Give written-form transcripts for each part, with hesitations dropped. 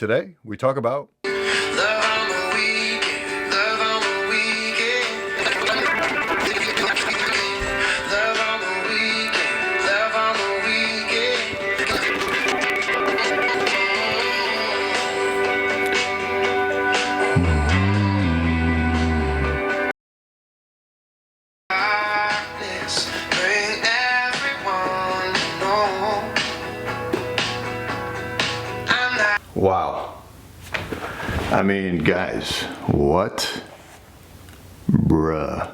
Today, we talk about wow. I mean, guys, what? Bruh.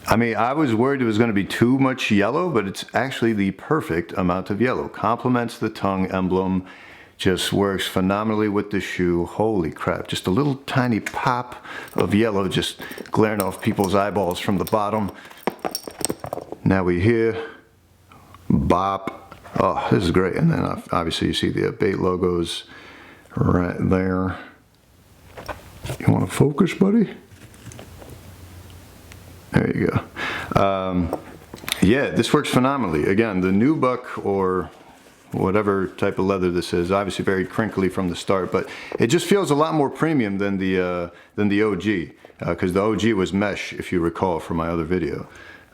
I mean, I was worried it was going to be too much yellow, but it's actually the perfect amount of yellow. Complements the tongue emblem, just works phenomenally with the shoe. Holy crap, just a little tiny pop of yellow just glaring off people's eyeballs from the bottom. Now we hear bop. Oh, this is great. And then obviously you see the Abate logos right there. You want to focus, buddy? There you go. Yeah, this works phenomenally. Again, the nubuck or whatever type of leather this is, obviously very crinkly from the start, but it just feels a lot more premium than the OG, because the OG was mesh, if you recall from my other video.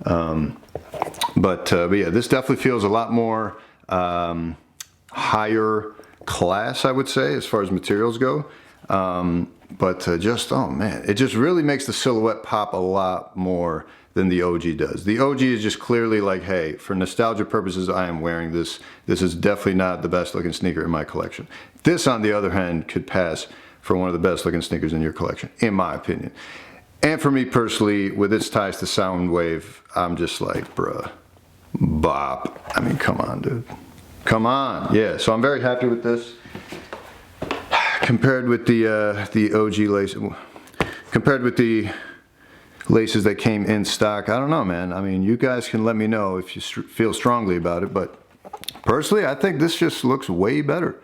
But yeah, this definitely feels a lot more higher class, I would say, as far as materials go. Just, oh man, it just really makes the silhouette pop a lot more than the OG does. The OG is just clearly like, hey, for nostalgia purposes, I am wearing this. This is definitely not the best looking sneaker in my collection. This, on the other hand, could pass for one of the best looking sneakers in your collection, in my opinion. And for me personally, with its ties to Soundwave, I'm just like, bruh, bop. I mean, come on, dude. Come on. Yeah, so I'm very happy with this. Compared with the OG lace, compared with the laces that came in stock, I don't know, man. I mean, you guys can let me know if you feel strongly about it, but personally, I think this just looks way better.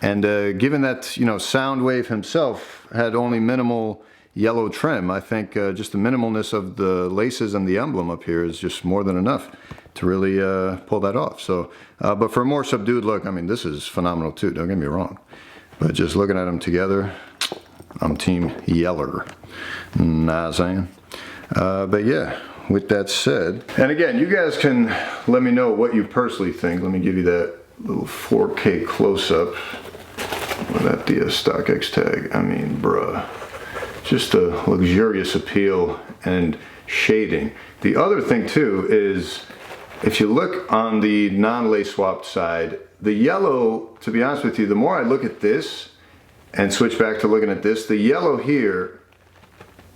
And given that, you know, Soundwave himself had only minimal yellow trim, I think just the minimalness of the laces and the emblem up here is just more than enough to really pull that off. So, but for a more subdued look, I mean, this is phenomenal too, don't get me wrong. But just looking at them together, I'm team yeller. Nah, I'm saying. But yeah, with that said, and again, you guys can let me know what you personally think. Let me give you that little 4K close-up without the StockX tag. I mean, bruh, just a luxurious appeal and shading. The other thing too is, if you look on the non-lace swapped side, the yellow, to be honest with you, the more I look at this and switch back to looking at this, the yellow here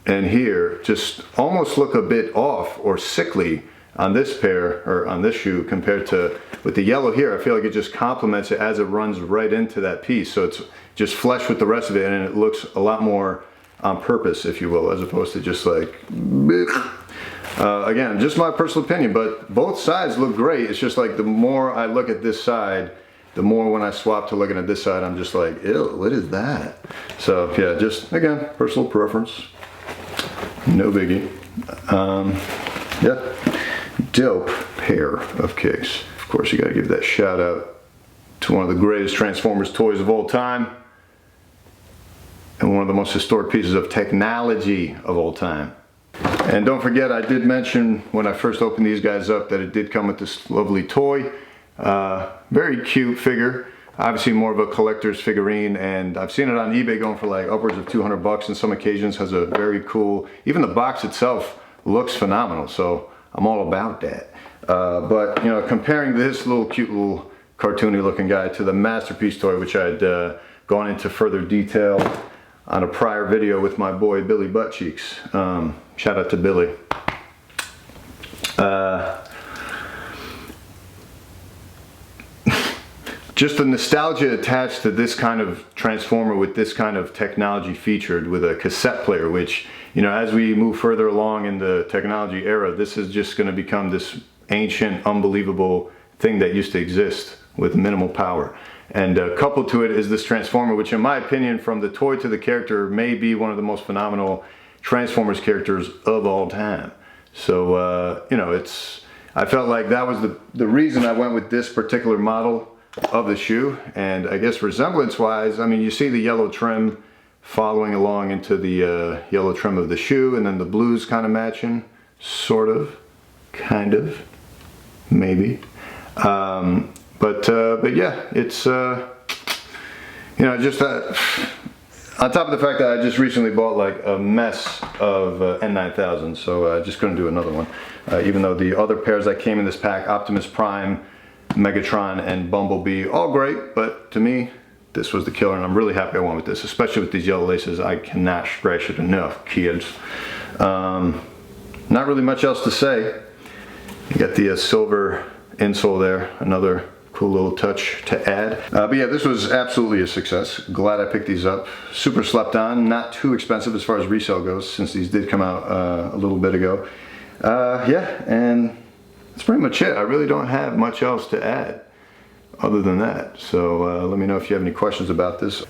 and here just almost look a bit off or sickly on this pair or on this shoe compared to with the yellow here. I feel like it just complements it as it runs right into that piece. So it's just flesh with the rest of it, and it looks a lot more on purpose, if you will, as opposed to just like, again, just my personal opinion, but both sides look great. It's just like the more I look at this side, the more when I swap to looking at this side, I'm just like, ew, what is that? So yeah, just again, personal preference, no biggie. Yeah, dope pair of kicks. Of course, you gotta give that shout out to one of the greatest Transformers toys of all time, and one of the most historic pieces of technology of all time. And don't forget, I did mention when I first opened these guys up that it did come with this lovely toy. Very cute figure. Obviously more of a collector's figurine, and I've seen it on eBay going for like upwards of 200 bucks in some occasions. Has a very cool, even the box itself looks phenomenal, so I'm all about that. But you know, comparing this little cute little cartoony looking guy to the masterpiece toy, which I had gone into further detail on a prior video with my boy Billy Buttcheeks. Shout out to Billy. Just the nostalgia attached to this kind of Transformer with this kind of technology featured with a cassette player, which, you know, as we move further along in the technology era, this is just going to become this ancient, unbelievable thing that used to exist with minimal power. And coupled to it is this Transformer, which in my opinion, from the toy to the character, may be one of the most phenomenal Transformers characters of all time. So, you know, I felt like that was the reason I went with this particular model of the shoe, and I guess resemblance wise, I mean, you see the yellow trim following along into the yellow trim of the shoe, and then the blues kind of matching, sort of, kind of, maybe. But yeah, it's you know, just on top of the fact that I just recently bought like a mess of N9000, so I just couldn't do another one. Even though the other pairs that came in this pack, Optimus Prime, Megatron, and Bumblebee, all great, but to me, this was the killer, and I'm really happy I went with this, especially with these yellow laces. I cannot stress it enough, kids. Not really much else to say. You got the silver insole there, another cool little touch to add. But yeah, this was absolutely a success. Glad I picked these up. Super slept on, not too expensive as far as resale goes, since these did come out a little bit ago. Yeah, and that's pretty much it. I really don't have much else to add other than that. So let me know if you have any questions about this.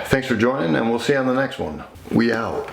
Thanks for joining, and we'll see you on the next one. We out.